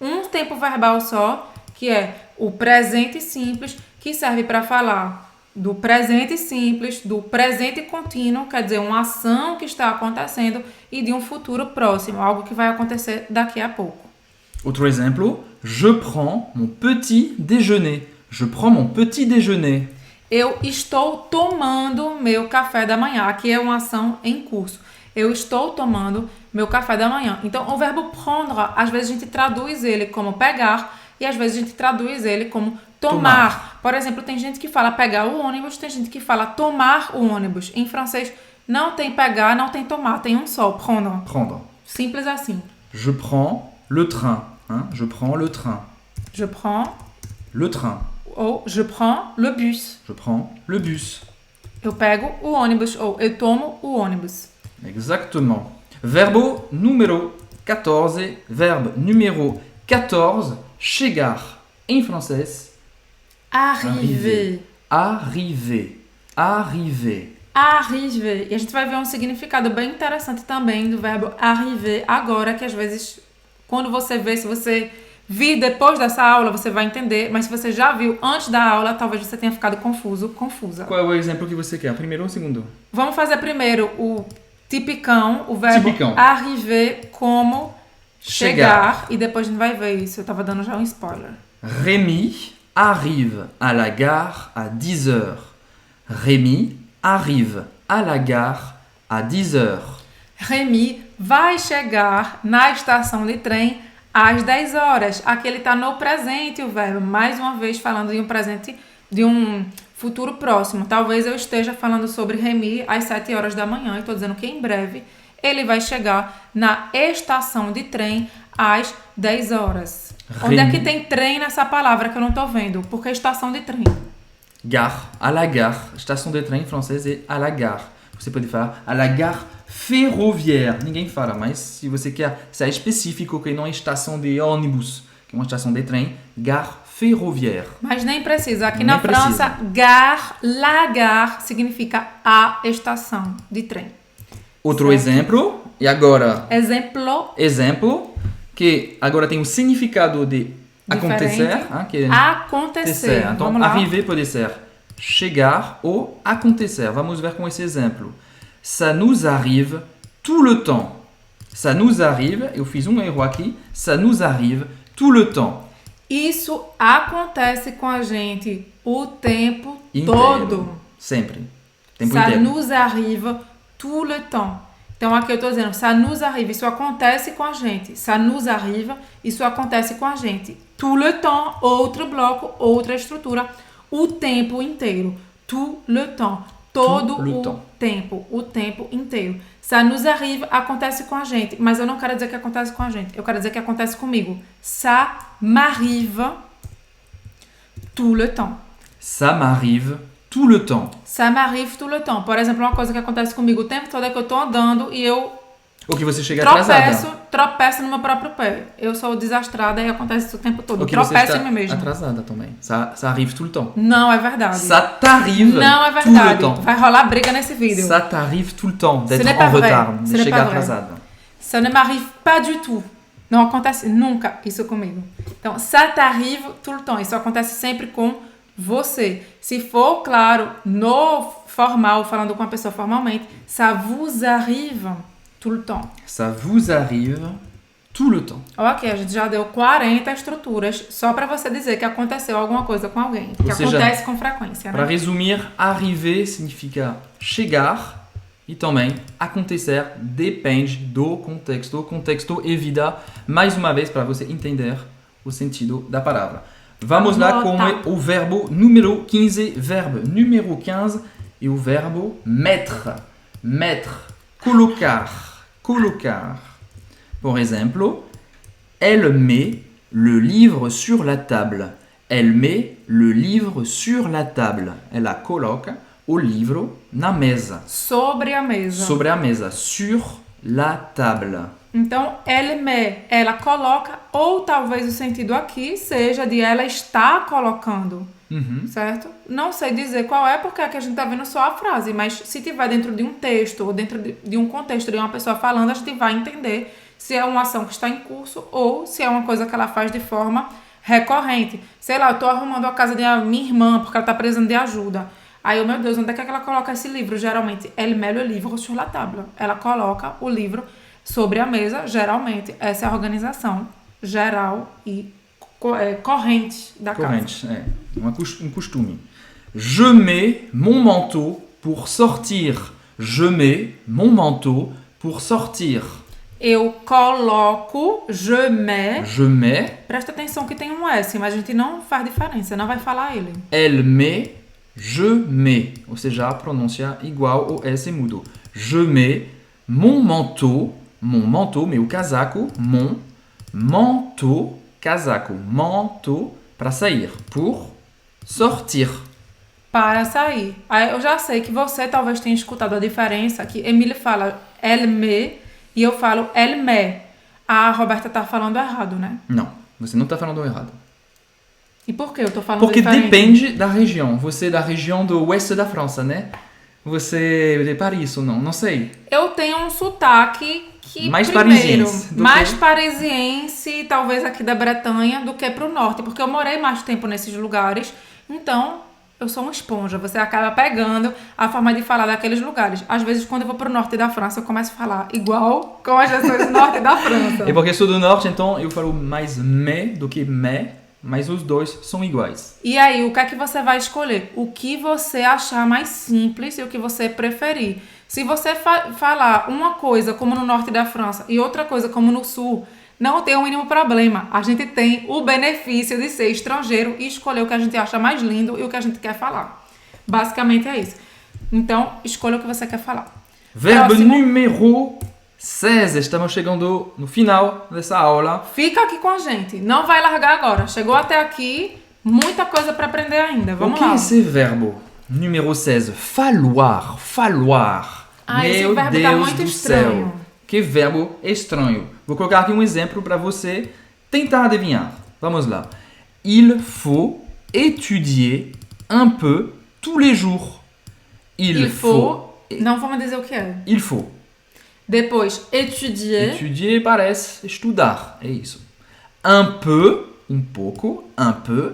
Um tempo verbal só, que é o presente simples, que serve para falar do presente simples, do presente contínuo, quer dizer, uma ação que está acontecendo, e de um futuro próximo, algo que vai acontecer daqui a pouco. Outro exemplo, je prends mon petit déjeuner. Je prends mon petit déjeuner. Eu estou tomando meu café da manhã. Aqui é uma ação em curso. Eu estou tomando meu café da manhã. Então, o verbo prendre, às vezes a gente traduz ele como pegar e às vezes a gente traduz ele como tomar. Por exemplo, tem gente que fala pegar o ônibus, tem gente que fala tomar o ônibus. Em francês, não tem pegar, não tem tomar, tem um só, prendre. Simples assim. Je prends le train. Je prends le train. Je prends le train. Ou je prends le bus. Je prends le bus. Eu pego o ônibus ou eu tomo o ônibus. Exactement. Verbo numéro 14. Verbe numéro 14. Chegar. Em francês. Arriver. Arriver. Arriver. Arriver. E a gente vai ver um significado bem interessante também do verbo arriver agora, que às vezes, quando você vê, se você vir depois dessa aula, você vai entender, mas se você já viu antes da aula, talvez você tenha ficado confuso, confusa. Qual é o exemplo que você quer? O primeiro ou o segundo? Vamos fazer primeiro o tipicão, o verbo Tipicão. arriver como chegar, e depois a gente vai ver isso. Eu tava dando já um spoiler. Rémi arrive à la gare à 10 heures. Rémi arrive à la gare à 10 heures. Remy vai chegar na estação de trem às 10 horas. Aqui ele está no presente, o verbo. Mais uma vez falando de um presente, de um futuro próximo. Talvez eu esteja falando sobre Remy às 7 horas da manhã. E estou dizendo que em breve ele vai chegar na estação de trem às 10 horas. Onde é que tem trem nessa palavra que eu não estou vendo? Porque é estação de trem. Gare, à la gare. Station de trem em francês é à la gare. Você pode falar à la gare ferroviaire. Ninguém fala, mas se você quer, se é específico que não é estação de ônibus, que é uma estação de trem, gare ferroviaire. Mas nem precisa. Aqui Nem na precisa. França, gare, la gare significa a estação de trem. Outro Certo. exemplo, e agora, Exemplo, que agora tem o significado de acontecer, diferente. que é Acontecer. Então, Vamos lá. arriver pode ser chegar ou acontecer. Vamos ver com esse exemplo. Ça nous arrive tout le temps. Ça nous arrive, eu fiz um erro aqui, ça nous arrive tout le temps. Isso acontece com a gente o tempo Inteiro. todo. Sempre. Tempo Ça inteiro. nous arrive tout le temps. Então aqui eu estou dizendo, ça nous arrive, isso acontece com a gente. Ça nous arrive, isso acontece com a gente. Tout le temps, outro bloco, outra estrutura. O tempo inteiro. Tout le temps. Todo Tout le o temps. tempo. O tempo inteiro. Ça nous arrive, acontece com a gente. Mas eu não quero dizer que acontece com a gente. Eu quero dizer que acontece comigo. Ça m'arrive tout le temps. Ça m'arrive tout le temps. Ça m'arrive tout le temps. Por exemplo, uma coisa que acontece comigo o tempo todo é que eu tô andando e eu Ou que você chega atrasada. tropeço no meu próprio pé. Eu sou desastrada e acontece isso o tempo todo. Ou que você Tropeço está em mim mesma. atrasada também. Ça arrive tout le temps. Não é verdade. Ça t'arrive Não é tout le verdade. temps. Vai rolar briga nesse vídeo. Ça t'arrive tout le temps Ce d'être n'est pas en vrai. retard, Ce de n'est chegar pas vrai. atrasada. Ça ne m'arrive pas du tout. Não acontece nunca isso comigo. Então, ça t'arrive tout le temps. Isso acontece sempre com você. Se for, claro, no formal, falando com a pessoa formalmente, ça vous arrive tout le temps. Ça vous arrive tout le temps. Ok, a gente já deu 40 estruturas só para você dizer que aconteceu alguma coisa com alguém. Que Ou seja, acontece com frequência, Para né? resumir, arriver significa chegar e também acontecer depende do contexto. O contexto é vida, mais uma vez, para você entender o sentido da palavra. Vamos lá com o verbo número 15. Verbo número 15 é o verbo mettre. Mettre, colocar, colocar. Por exemplo, elle met le livre sur la table. Elle met le livre sur la table. Ela coloca o livro na mesa. Sobre a mesa. Sobre a mesa. Sur la table. Então, elle met, ela coloca, ou talvez o sentido aqui seja de ela está colocando, certo? Não sei dizer qual é, porque aqui a gente tá vendo só a frase, mas se tiver dentro de um texto ou dentro de um contexto de uma pessoa falando, a gente vai entender se é uma ação que está em curso ou se é uma coisa que ela faz de forma recorrente. Sei lá, eu tô arrumando a casa da minha irmã porque ela tá precisando de ajuda. Aí, meu Deus, onde é que ela coloca esse livro? Geralmente, elle met le livre sur la table. Ela coloca o livro sobre a mesa, geralmente. Essa é a organização geral e corrente da casa. Corrente, é. Um costume. Je mets mon manteau pour sortir. Je mets mon manteau pour sortir. Eu coloco, je mets. Je mets. Presta atenção que tem um S, mas a gente não faz diferença, não vai falar ele. Elle met. Je mets. Ou seja, a pronúncia igual ao S mudo. Je mets mon manteau, meu casaco, mon manteau, casaco, manteau, para sair, pour sortir. Para sair. Aí eu já sei que você talvez tenha escutado a diferença, que Emília fala elle met e eu falo elle met. A Roberta tá falando errado, né? Não, você não está falando errado. E por que eu tô falando Porque diferente? depende da região. Você é da região do oeste da França, né? Você é de Paris ou não? Não sei. Eu tenho um sotaque que, Mais primeiro, parisiense do mais que- parisiense, talvez aqui da Bretanha, do que pro norte, porque eu morei mais tempo nesses lugares, então eu sou uma esponja, você acaba pegando a forma de falar daqueles lugares. Às vezes, quando eu vou pro norte da França, eu começo a falar igual com as pessoas do norte da França. E porque sou do norte, então eu falo mais me do que me, mas os dois são iguais. E aí, o que é que você vai escolher? O que você achar mais simples e o que você preferir. Se você falar uma coisa como no norte da França e outra coisa como no sul, não tem o mínimo problema. A gente tem o benefício de ser estrangeiro e escolher o que a gente acha mais lindo e o que a gente quer falar. Basicamente é isso. Então, escolha o que você quer falar. Verbo Próximo. número 16. Estamos chegando no final dessa aula. Fica aqui com a gente. Não vai largar agora. Chegou até aqui, muita coisa para aprender ainda. O Vamos que lá. é esse verbo? Número 16. Falloir. Falloir. Ah, esse Meu verbo Deus tá muito do estranho. céu. Que verbo estranho. Vou colocar aqui um exemplo para você tentar adivinhar. Vamos lá. Il faut étudier un peu tous les jours. Il faut. Não vamos dizer o que é. Il faut. Depois, étudier. Étudier parece estudar. É isso. Un peu, um pouco, un peu,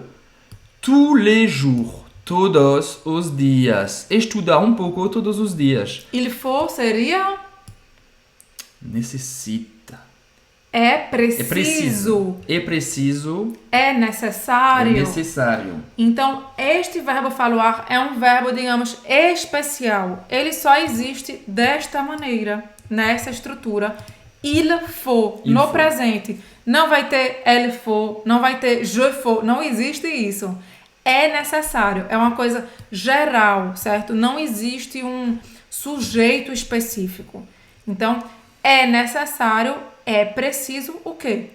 tous les jours. Todos os dias. Estudar um pouco todos os dias. Il faut seria Necessita. é É preciso. preciso. É preciso. É É necessário. necessário. Então, este verbo falar é um verbo, digamos, especial. Ele só existe desta maneira, nessa estrutura. Il faut, Il no faut. presente. Não vai ter elle faut, não vai ter je faut, não existe isso. É necessário, é uma coisa geral, certo? Não existe um sujeito específico. Então, é necessário, é preciso o quê?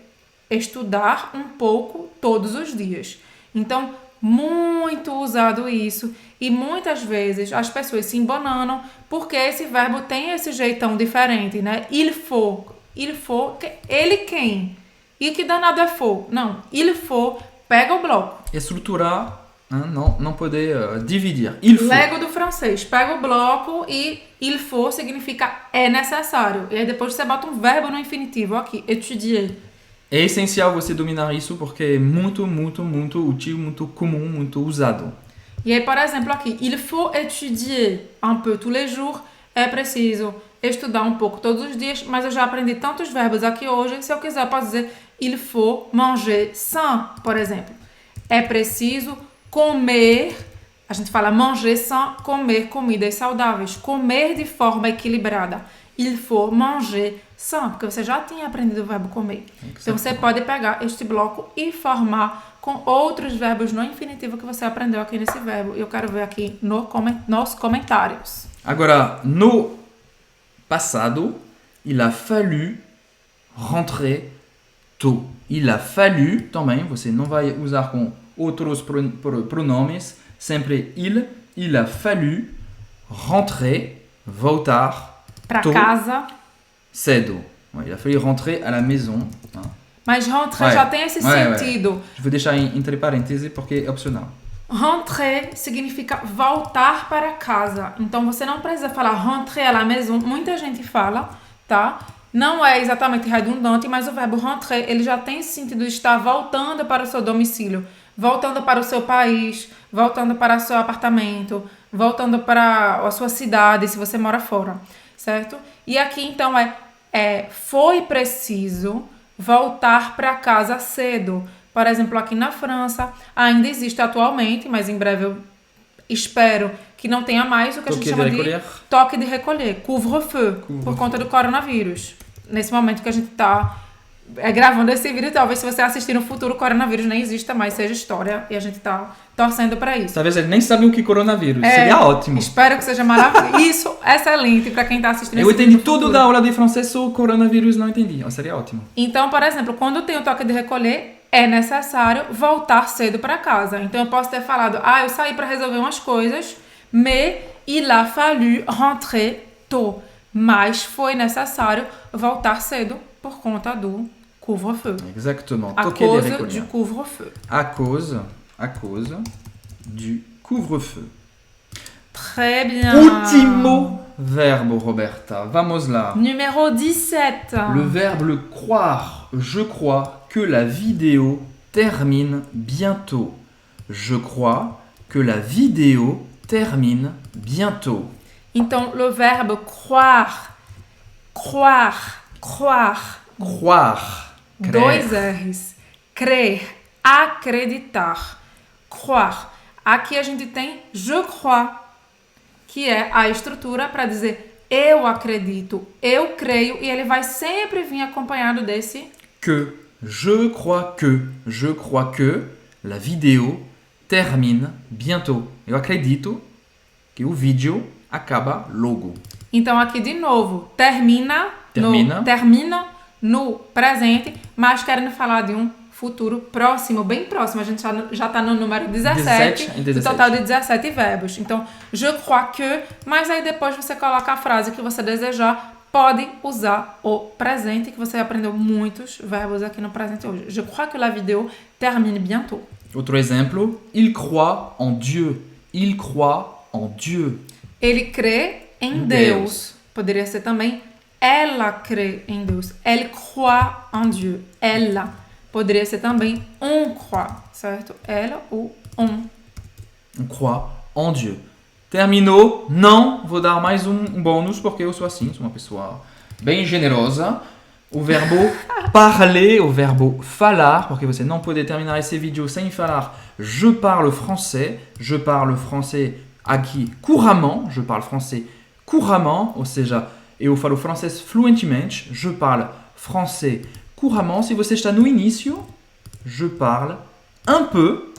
Estudar um pouco todos os dias. Então, muito usado isso e muitas vezes as pessoas se embananam porque esse verbo tem esse jeitão diferente, né? Il faut, ele quem? E que danado é faut? Não, il faut, pega o bloco. Estruturar, hein, não poder dividir. Il faut. Lego do francês, pega o bloco e il faut significa é necessário. E aí depois você bota um verbo no infinitivo aqui, étudier. É essencial você dominar isso porque é muito, muito, muito útil, muito comum, muito usado. E aí, por exemplo, aqui, il faut étudier un peu tous les jours. É preciso estudar um pouco todos os dias, mas eu já aprendi tantos verbos aqui hoje, se eu quiser eu posso dizer il faut manger sain, por exemplo. É preciso comer, a gente fala manger sain, comer comidas saudáveis, comer de forma equilibrada. Il faut manger sain, porque você já tinha aprendido o verbo comer. Então você pode pegar este bloco e formar com outros verbos no infinitivo que você aprendeu aqui nesse verbo. Eu quero ver aqui nos comentários. Agora, no passado, il a fallu rentrer tôt. Il a fallu também, você não vai usar com outros pronomes, sempre il a fallu rentrer, voltar Para tôt, casa. cedo. Ouais, il a fallu rentrer à la maison. Hein. Mas rentrer Ouais. já tem esse Ouais, sentido. Je vou deixar entre parênteses porque é opcional. Rentrer significa voltar para casa. Então você não precisa falar rentrer à la maison. Muita gente fala, tá? Não é exatamente redundante, mas o verbo rentrer, ele já tem esse sentido de estar voltando para o seu domicílio, voltando para o seu país, voltando para o seu apartamento, voltando para a sua cidade, se você mora fora, certo? E aqui então foi preciso voltar para casa cedo. Por exemplo, aqui na França, ainda existe atualmente, mas em breve eu espero que não tenha mais o que a gente chama de toque de recolher, couvre-feu, por conta do coronavírus. Nesse momento que a gente está gravando esse vídeo, talvez se você assistir no futuro, o coronavírus nem exista mais, seja história, e a gente está torcendo para isso. Talvez ele nem sabe o que é coronavírus, seria ótimo. Espero que seja maravilhoso. Isso, excelente para quem está assistindo Eu esse entendi vídeo no tudo futuro. da aula de francês, só o coronavírus não entendi. Seria ótimo. Então, por exemplo, quando tem o toque de recolher, é necessário voltar cedo para casa. Então, eu posso ter falado, eu saí para resolver umas coisas, mais il a fallu rentrer tôt. Mas foi necessário voltar cedo por conta do couvre-feu. Exactement. À Toque de cause recolher. du couvre-feu. À cause à cause du couvre-feu. Très bien. Ultimo verbo, Roberta. Vamos là. Numéro 17. Le verbe le croire. Je crois que la vidéo termine bientôt. Je crois que la vidéo termine bientôt. Então, le verbe croire. Croire. Croire. Croire. Dois R's. Crer. Acreditar. Croire. Aqui a gente tem je crois, que é a estrutura para dizer eu acredito, eu creio, e ele vai sempre vir acompanhado desse Que. Je crois que la vidéo termine bientôt. Eu acredito que o vídeo acaba logo. Então, aqui de novo, termina no presente, mas querendo falar de um futuro próximo, bem próximo. A gente já está no número 17, do total de 17 verbos. Então, je crois que, mas aí depois você coloca a frase que você desejar, pode usar o presente, que você aprendeu muitos verbos aqui no presente hoje. Je crois que la vidéo termine bientôt. Outro exemplo, il croit en Dieu. Il croit en Dieu. Ele crê em Deus. Poderia ser também ela crê em Deus. Elle croit en Dieu. Ela. Poderia ser também on croit, certo? Ela ou on. On croit en Dieu. Terminou? Não. Vou dar mais um bônus porque eu sou assim, sou uma pessoa bem generosa. O verbo parler, o verbo falar, porque você não pode terminar esse vídeo sem falar je parle français aqui couramment, je parle français couramment, ou seja, eu falo francês fluentemente, je parle français couramment. Se você está no início, je parle un peu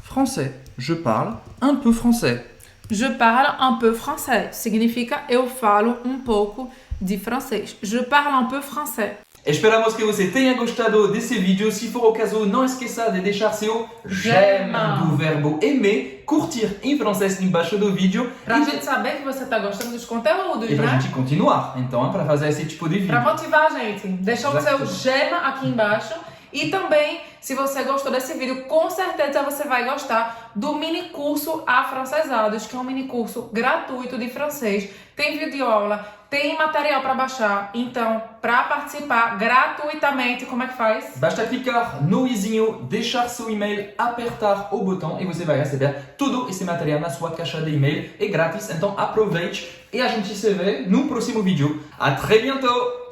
français. Je parle un peu français. Je parle un peu français. Significa eu falo um pouco de francês. Je parle un peu français. Esperamos que você tenha gostado desse vídeo. Se for o caso, não esqueça de deixar seu j'aime do verbo aimer, curtir em francês embaixo do vídeo. Pra gente saber que você tá gostando dos conteúdos, E pra né? gente continuar, então, para fazer esse tipo de vídeo. Pra motivar a gente. Deixa o seu Exato. j'aime aqui embaixo. E também, se você gostou desse vídeo, com certeza você vai gostar do mini curso Afrancesados, que é um mini curso gratuito de francês. Tem videoaula, tem material para baixar. Então, para participar gratuitamente, como é que faz? Basta clicar no izinho, deixar seu e-mail, apertar o botão e você vai receber todo esse material na sua caixa de e-mail. É grátis, então aproveite e a gente se vê no próximo vídeo. À très bientôt!